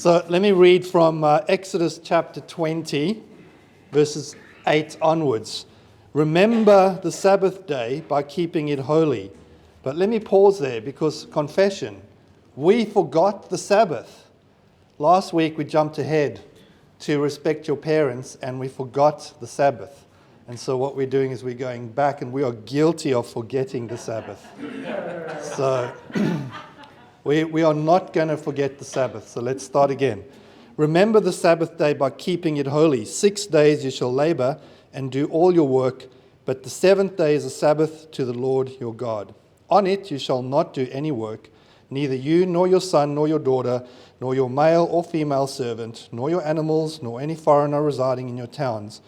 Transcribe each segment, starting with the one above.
So let me read from Exodus chapter 20, verses 8 onwards. Remember the Sabbath day by keeping it holy. But let me pause there because confession, we forgot the Sabbath. Last week we jumped ahead to respect your parents and we forgot the Sabbath. And so what we're doing is we're going back and we are guilty of forgetting the Sabbath. So we are not going to forget the Sabbath. So let's start again. Remember the Sabbath day by keeping it holy. 6 days you shall labor and do all your work, but the seventh day is a Sabbath to the Lord your God. On it you shall not do any work, neither you nor your son nor your daughter, nor your male or female servant, nor your animals, nor any foreigner residing in your towns.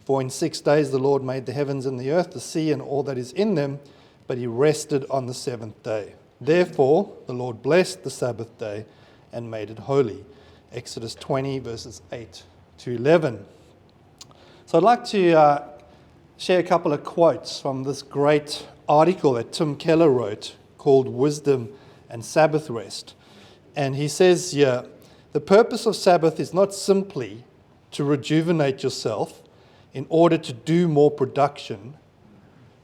For in 6 days the Lord made the heavens and the earth, the sea and all that is in them, but he rested on the seventh day. Therefore the Lord blessed the Sabbath day and made it holy. Exodus 20 verses 8 to 11. So I'd like to share a couple of quotes from this great article that Tim Keller wrote called Wisdom and Sabbath Rest. And he says here, the purpose of Sabbath is not simply to rejuvenate yourself in order to do more production,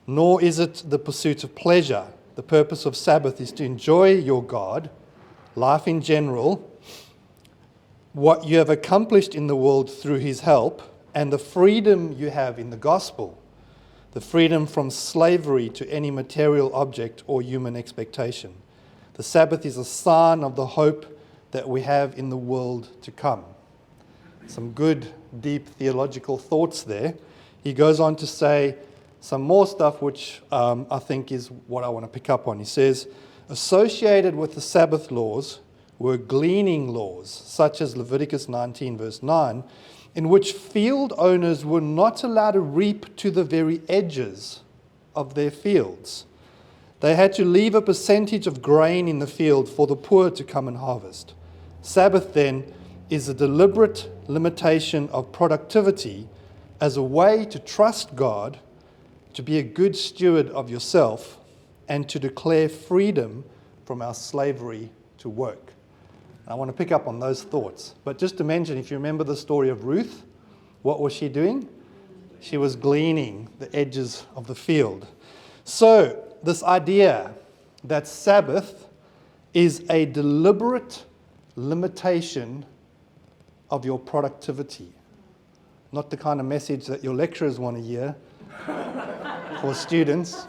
nor is it the pursuit of pleasure. The purpose of Sabbath is to enjoy your God, life in general, what you have accomplished in the world through his help, and the freedom you have in the gospel, the freedom from slavery to any material object or human expectation. The Sabbath is a sign of the hope that we have in the world to come. Some good, deep theological thoughts there. He goes on to say some more stuff, which I think is what I want to pick up on. He says, associated with the Sabbath laws were gleaning laws, such as Leviticus 19, verse 9, in which field owners were not allowed to reap to the very edges of their fields. They had to leave a percentage of grain in the field for the poor to come and harvest. Sabbath, then, is a deliberate limitation of productivity as a way to trust God, to be a good steward of yourself, and to declare freedom from our slavery to work. I want to pick up on those thoughts. But just to mention, if you remember the story of Ruth, what was she doing? She was gleaning the edges of the field. So, this idea that Sabbath is a deliberate limitation of your productivity. Not the kind of message that your lecturers want to hear for students.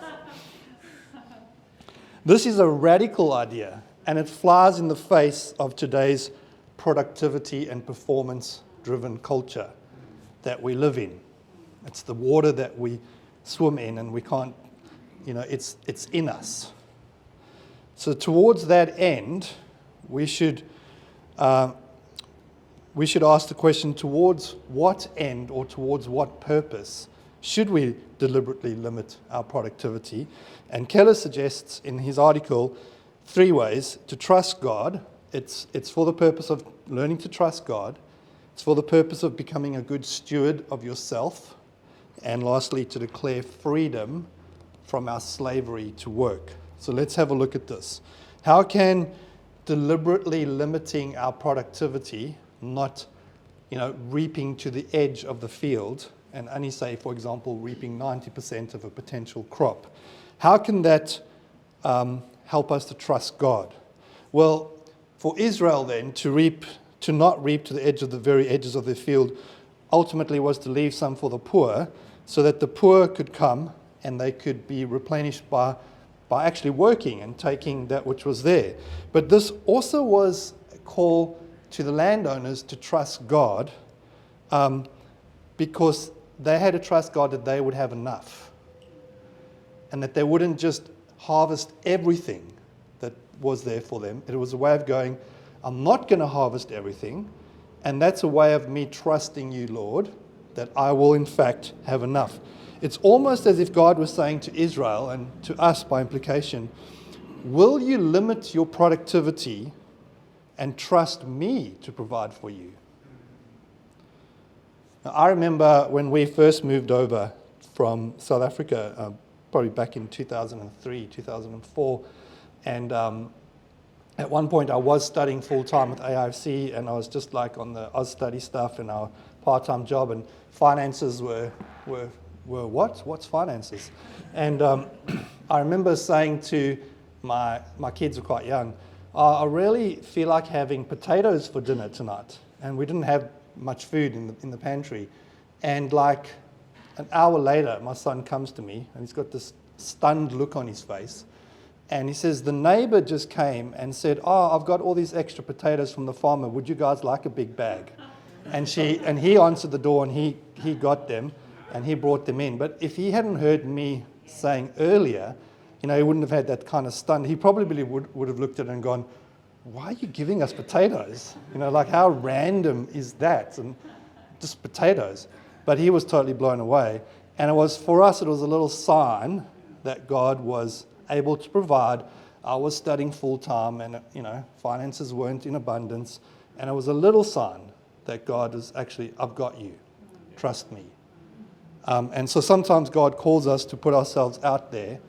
This is a radical idea, and it flies in the face of today's productivity and performance-driven culture that we live in. It's the water that we swim in, and we can't, it's in us. So towards that end, we should ask the question, towards what end or towards what purpose should we deliberately limit our productivity? And Keller suggests in his article 3 ways to trust God. It's for the purpose of learning to trust God. It's for the purpose of becoming a good steward of yourself. And lastly, to declare freedom from our slavery to work. So let's have a look at this. How can deliberately limiting our productivity, not reaping to the edge of the field, and only say, for example, reaping 90% of a potential crop, how can that help us to trust God? Well, for Israel then, to not reap to the edge of the very edges of their field, ultimately was to leave some for the poor, so that the poor could come and they could be replenished by actually working and taking that which was there. But this also was a call to the landowners to trust God, because they had to trust God that they would have enough and that they wouldn't just harvest everything that was there for them. It was a way of going, I'm not going to harvest everything, and that's a way of me trusting you, Lord, that I will in fact have enough. It's almost as if God was saying to Israel, and to us by implication, will you limit your productivity and trust me to provide for you? Now, I remember when we first moved over from South Africa, probably back in 2003, 2004, and At one point, I was studying full-time with AIFC, and I was just like on the Oz study stuff and our part-time job, and finances were what? What's finances? And I remember saying to my kids were quite young, I really feel like having potatoes for dinner tonight. And we didn't have much food in the pantry. And like an hour later, my son comes to me, and he's got this stunned look on his face. And he says, the neighbor just came and said, I've got all these extra potatoes from the farmer. Would you guys like a big bag? And he answered the door, and he got them, and he brought them in. But if he hadn't heard me saying earlier, he wouldn't have had that kind of stun. He probably would have looked at it and gone, why are you giving us potatoes? Like how random is that? And just potatoes. But he was totally blown away. And for us, it was a little sign that God was able to provide. I was studying full-time, and finances weren't in abundance, and it was a little sign that God is actually, I've got you, trust me. And so sometimes God calls us to put ourselves out there,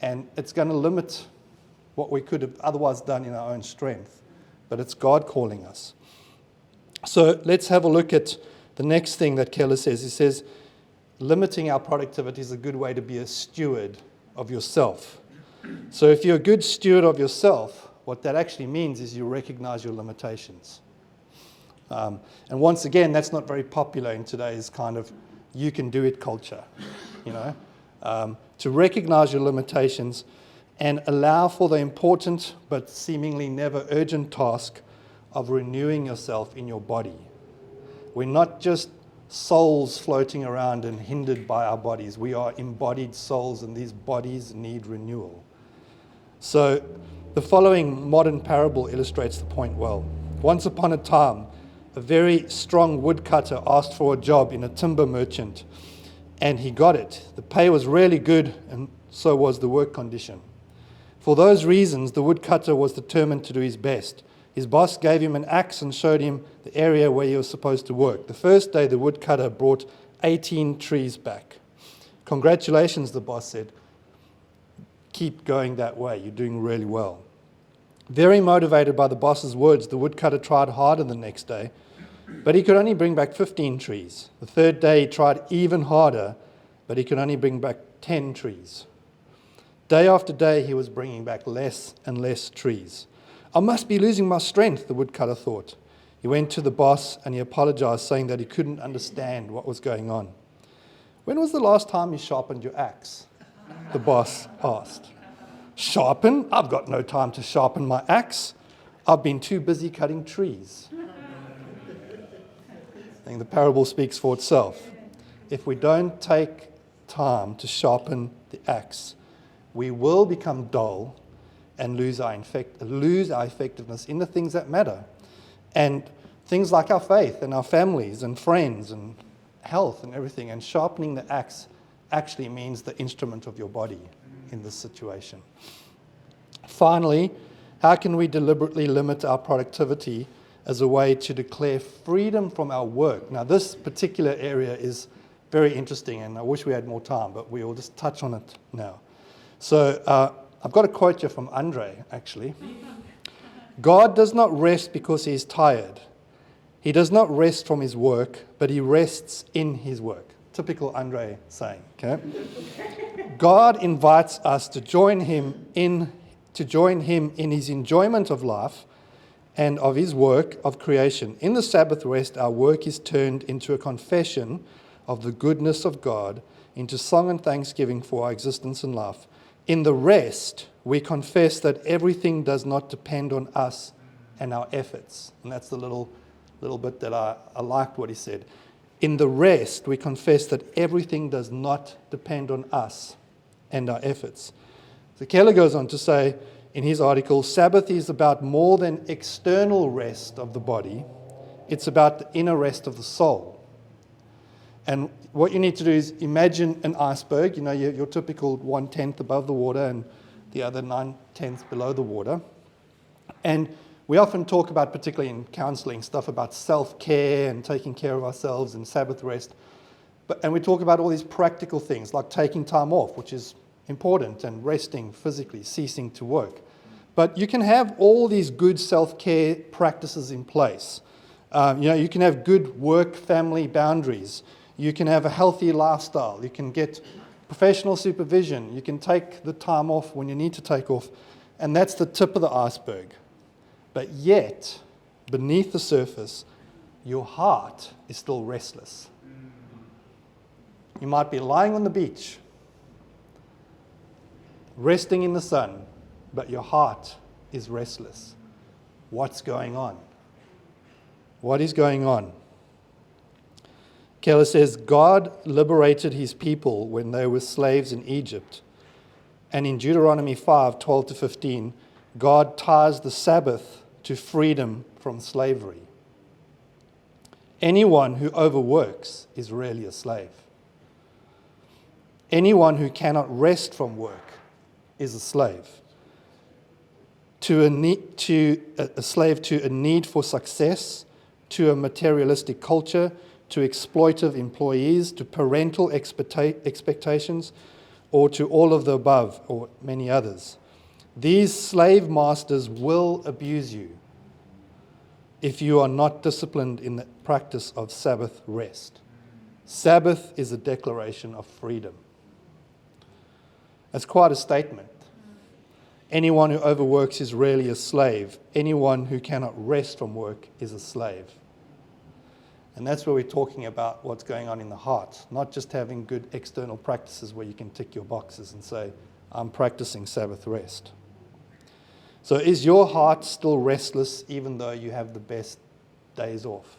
and it's going to limit what we could have otherwise done in our own strength, but it's God calling us. So let's have a look at the next thing that Keller says. He says, limiting our productivity is a good way to be a steward of yourself. So if you're a good steward of yourself, what that actually means is you recognize your limitations. And once again, that's not very popular in today's kind of you can do it culture, to recognize your limitations and allow for the important but seemingly never urgent task of renewing yourself in your body. We're not just souls floating around and hindered by our bodies. We are embodied souls, and these bodies need renewal. So the following modern parable illustrates the point well. Once upon a time, a very strong woodcutter asked for a job in a timber merchant, and he got it. The pay was really good, and so was the work condition. For those reasons, the woodcutter was determined to do his best. His boss gave him an axe and showed him the area where he was supposed to work. The first day, the woodcutter brought 18 trees back. Congratulations, the boss said. Keep going that way. You're doing really well. Very motivated by the boss's words, the woodcutter tried harder the next day, but he could only bring back 15 trees. The third day, he tried even harder, but he could only bring back 10 trees. Day after day, he was bringing back less and less trees. I must be losing my strength, the woodcutter thought. He went to the boss and he apologized, saying that he couldn't understand what was going on. When was the last time you sharpened your axe? The boss asked. Sharpen? I've got no time to sharpen my axe. I've been too busy cutting trees. I think the parable speaks for itself. If we don't take time to sharpen the axe, we will become dull and lose our effectiveness in the things that matter. And things like our faith and our families and friends and health and everything. And sharpening the axe actually means the instrument of your body in this situation. Finally, how can we deliberately limit our productivity as a way to declare freedom from our work? Now, this particular area is very interesting, and I wish we had more time, but we will just touch on it now. So I've got a quote here from Andre, actually. God does not rest because he is tired. He does not rest from his work, but he rests in his work. Typical Andre saying, okay? God invites us to join him in his enjoyment of life and of his work of creation. In the Sabbath rest, our work is turned into a confession of the goodness of God, into song and thanksgiving for our existence and life. In the rest, we confess that everything does not depend on us and our efforts. And that's the little bit that I liked what he said. In the rest, we confess that everything does not depend on us and our efforts. So Keller goes on to say in his article, Sabbath is about more than external rest of the body. It's about the inner rest of the soul. And what you need to do is imagine an iceberg, your typical 1/10 above the water and the other 9/10 below the water. And we often talk about, particularly in counseling, stuff about self-care and taking care of ourselves and Sabbath rest. And we talk about all these practical things like taking time off, which is important, and resting physically, ceasing to work. But you can have all these good self-care practices in place. You can have good work-family boundaries. You can have a healthy lifestyle. You can get professional supervision. You can take the time off when you need to take off. And that's the tip of the iceberg. But yet, beneath the surface, your heart is still restless. You might be lying on the beach, resting in the sun, but your heart is restless. What's going on? What is going on? Keller says, God liberated his people when they were slaves in Egypt. And in Deuteronomy 5:12-15, God ties the Sabbath to freedom from slavery. Anyone who overworks is really a slave. Anyone who cannot rest from work is a slave. A slave to a need for success, to a materialistic culture, to exploitive employees, to parental expectations, or to all of the above, or many others. These slave masters will abuse you if you are not disciplined in the practice of Sabbath rest. Sabbath is a declaration of freedom. That's quite a statement. Anyone who overworks is really a slave. Anyone who cannot rest from work is a slave. And that's where we're talking about what's going on in the heart, not just having good external practices where you can tick your boxes and say, I'm practicing Sabbath rest. So is your heart still restless even though you have the best days off?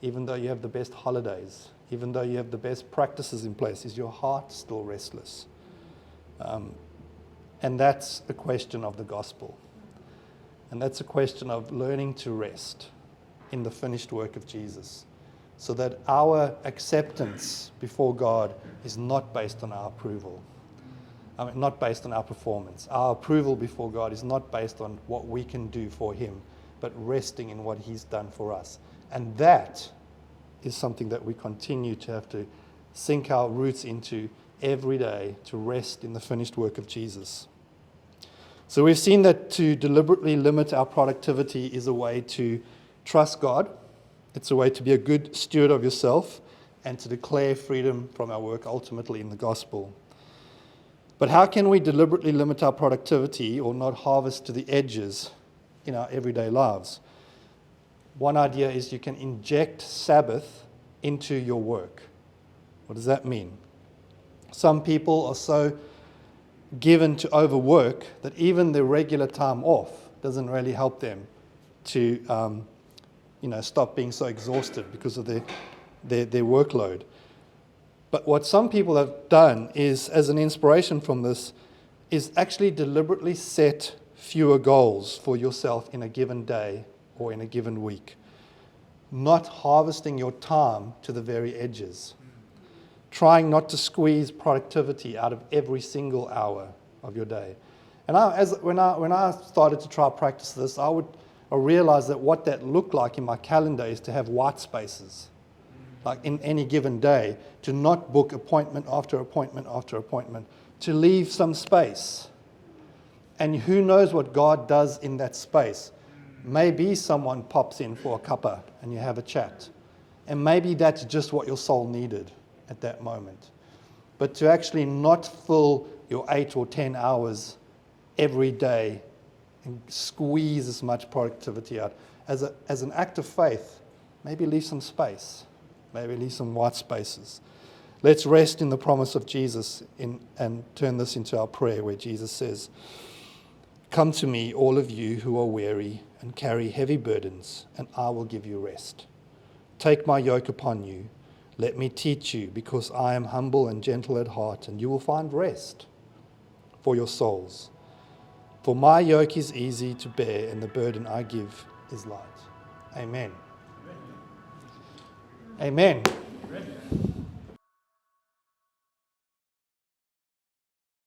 Even though you have the best holidays? Even though you have the best practices in place? Is your heart still restless? And that's a question of the gospel. And that's a question of learning to rest in the finished work of Jesus, so that our acceptance before God is not based on our approval. Not based on our performance. Our approval before God is not based on what we can do for him, but resting in what he's done for us. And that is something that we continue to have to sink our roots into every day, to rest in the finished work of Jesus. So we've seen that to deliberately limit our productivity is a way to trust God. It's a way to be a good steward of yourself and to declare freedom from our work ultimately in the gospel. But how can we deliberately limit our productivity or not harvest to the edges in our everyday lives? One idea is you can inject Sabbath into your work. What does that mean? Some people are so given to overwork that even their regular time off doesn't really help them to stop being so exhausted because of their workload. But what some people have done is, as an inspiration from this, is actually deliberately set fewer goals for yourself in a given day or in a given week. Not harvesting your time to the very edges. Trying not to squeeze productivity out of every single hour of your day. And when I started to try to practice this, I realized that what that looked like in my calendar is to have white spaces. Like in any given day, to not book appointment after appointment after appointment, to leave some space. And who knows what God does in that space. Maybe someone pops in for a cuppa and you have a chat. And maybe that's just what your soul needed at that moment. But to actually not fill your 8 or 10 hours every day and squeeze as much productivity out. As an act of faith, maybe leave some space. Maybe leave some white spaces. Let's rest in the promise of Jesus and turn this into our prayer where Jesus says, "Come to me, all of you who are weary and carry heavy burdens, and I will give you rest. Take my yoke upon you. Let me teach you, because I am humble and gentle at heart, and you will find rest for your souls. For my yoke is easy to bear, and the burden I give is light." Amen. Amen.